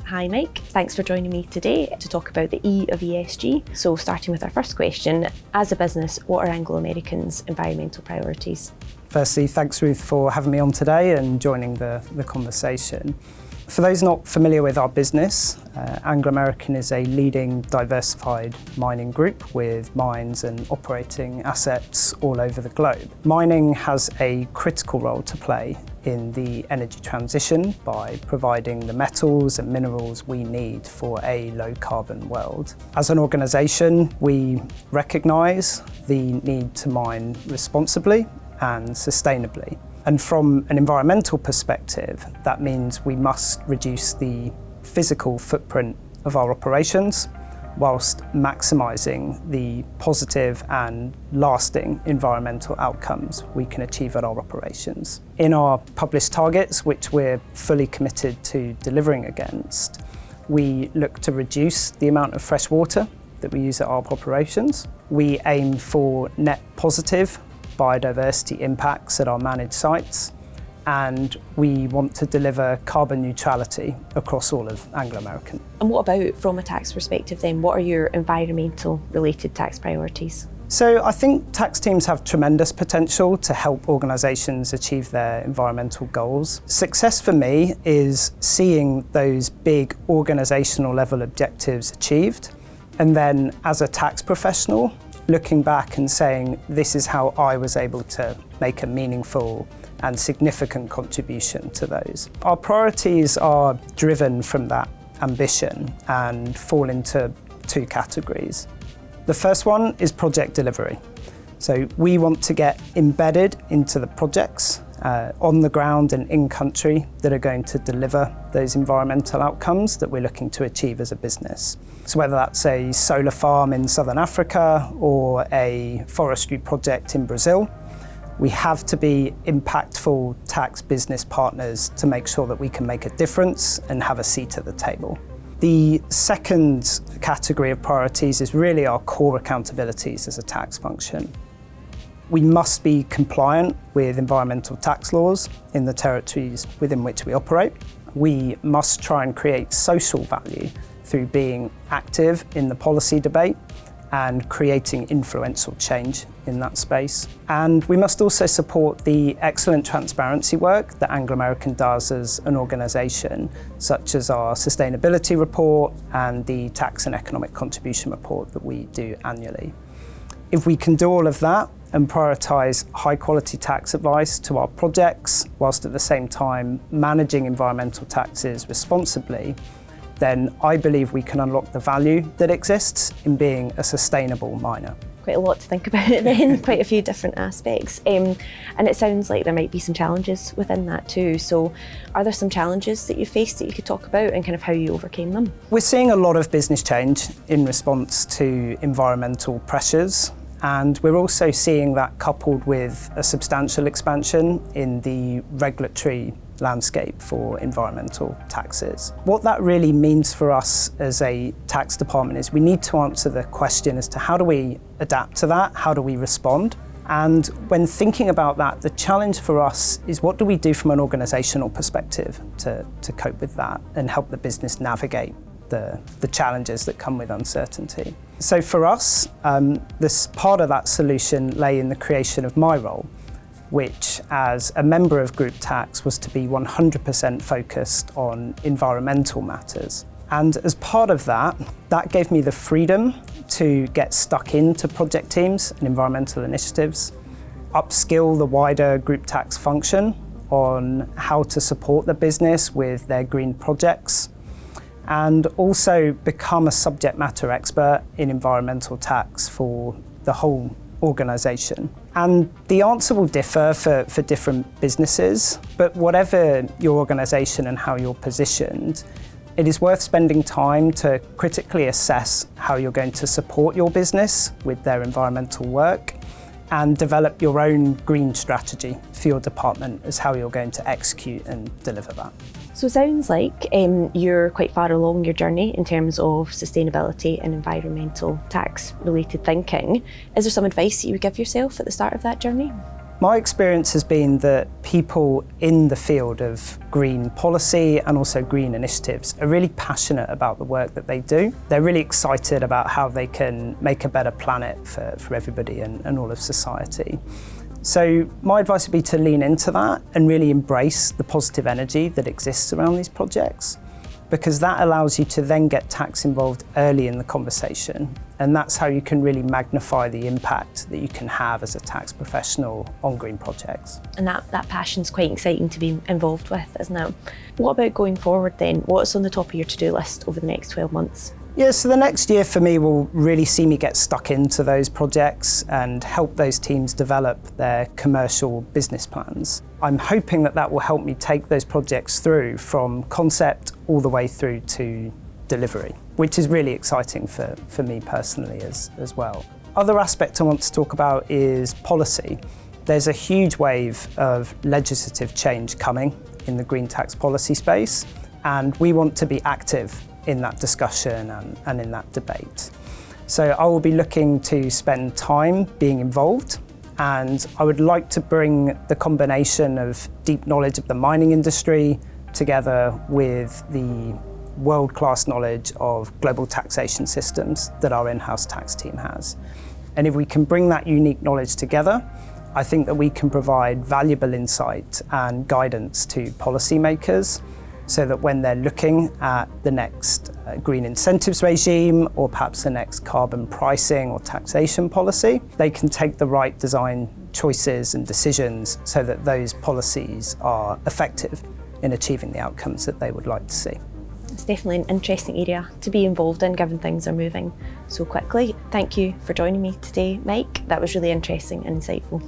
Hi Mike, thanks for joining me today to talk about the E of ESG. So starting with our first question, as a business, what are Anglo American's environmental priorities? Firstly, thanks Ruth for having me on today and joining the conversation. For those not familiar with our business, Anglo American is a leading diversified mining group with mines and operating assets all over the globe. Mining has a critical role to play in the energy transition by providing the metals and minerals we need for a low carbon world. As an organisation, we recognise the need to mine responsibly and sustainably. And from an environmental perspective, that means we must reduce the physical footprint of our operations whilst maximising the positive and lasting environmental outcomes we can achieve at our operations. In our published targets, which we're fully committed to delivering against, we look to reduce the amount of fresh water that we use at our operations. We aim for net positive biodiversity impacts at our managed sites, and we want to deliver carbon neutrality across all of Anglo American. And what about from a tax perspective then? What are your environmental related tax priorities? So I think tax teams have tremendous potential to help organisations achieve their environmental goals. Success for me is seeing those big organisational level objectives achieved, and then as a tax professional, looking back and saying, this is how I was able to make a meaningful and significant contribution to those. Our priorities are driven from that ambition and fall into two categories. The first one is project delivery. So we want to get embedded into the projects on the ground and in country that are going to deliver those environmental outcomes that we're looking to achieve as a business. So whether that's a solar farm in Southern Africa or a forestry project in Brazil, we have to be impactful tax business partners to make sure that we can make a difference and have a seat at the table. The second category of priorities is really our core accountabilities as a tax function. We must be compliant with environmental tax laws in the territories within which we operate. We must try and create social value through being active in the policy debate and creating influential change in that space. And we must also support the excellent transparency work that Anglo American does as an organisation, such as our sustainability report and the tax and economic contribution report that we do annually. If we can do all of that and prioritise high quality tax advice to our projects, whilst at the same time managing environmental taxes responsibly, then I believe we can unlock the value that exists in being a sustainable miner. Quite a lot to think about then, quite a few different aspects. And it sounds like there might be some challenges within that too. So are there some challenges that you faced that you could talk about and kind of how you overcame them? We're seeing a lot of business change in response to environmental pressures. And we're also seeing that coupled with a substantial expansion in the regulatory landscape for environmental taxes. What that really means for us as a tax department is we need to answer the question as to how do we adapt to that, how do we respond? And when thinking about that, the challenge for us is what do we do from an organisational perspective to cope with that and help the business navigate the challenges that come with uncertainty. So for us, this part of that solution lay in the creation of my role, which as a member of Group Tax was to be 100% focused on environmental matters. And as part of that, that gave me the freedom to get stuck into project teams and environmental initiatives, upskill the wider Group Tax function on how to support the business with their green projects, and also become a subject matter expert in environmental tax for the whole organisation. And the answer will differ for different businesses, but whatever your organisation and how you're positioned, it is worth spending time to critically assess how you're going to support your business with their environmental work and develop your own green strategy for your department as how you're going to execute and deliver that. So it sounds like you're quite far along your journey in terms of sustainability and environmental tax related thinking. Is there some advice that you would give yourself at the start of that journey? My experience has been that people in the field of green policy and also green initiatives are really passionate about the work that they do. They're really excited about how they can make a better planet for everybody and all of society. So my advice would be to lean into that and really embrace the positive energy that exists around these projects, because that allows you to then get tax involved early in the conversation. And that's how you can really magnify the impact that you can have as a tax professional on green projects. And that passion's quite exciting to be involved with, isn't it? What about going forward then? What's on the top of your to-do list over the next 12 months? Yeah, so the next year for me will really see me get stuck into those projects and help those teams develop their commercial business plans. I'm hoping that will help me take those projects through from concept all the way through to delivery, which is really exciting for me personally as well. Other aspect I want to talk about is policy. There's a huge wave of legislative change coming in the green tax policy space, and we want to be active in that discussion and in that debate. So I will be looking to spend time being involved, and I would like to bring the combination of deep knowledge of the mining industry together with the world-class knowledge of global taxation systems that our in-house tax team has. And if we can bring that unique knowledge together, I think that we can provide valuable insight and guidance to policymakers, so that when they're looking at the next green incentives regime or perhaps the next carbon pricing or taxation policy, they can take the right design choices and decisions so that those policies are effective in achieving the outcomes that they would like to see. It's definitely an interesting area to be involved in, given things are moving so quickly. Thank you for joining me today, Mike. That was really interesting and insightful.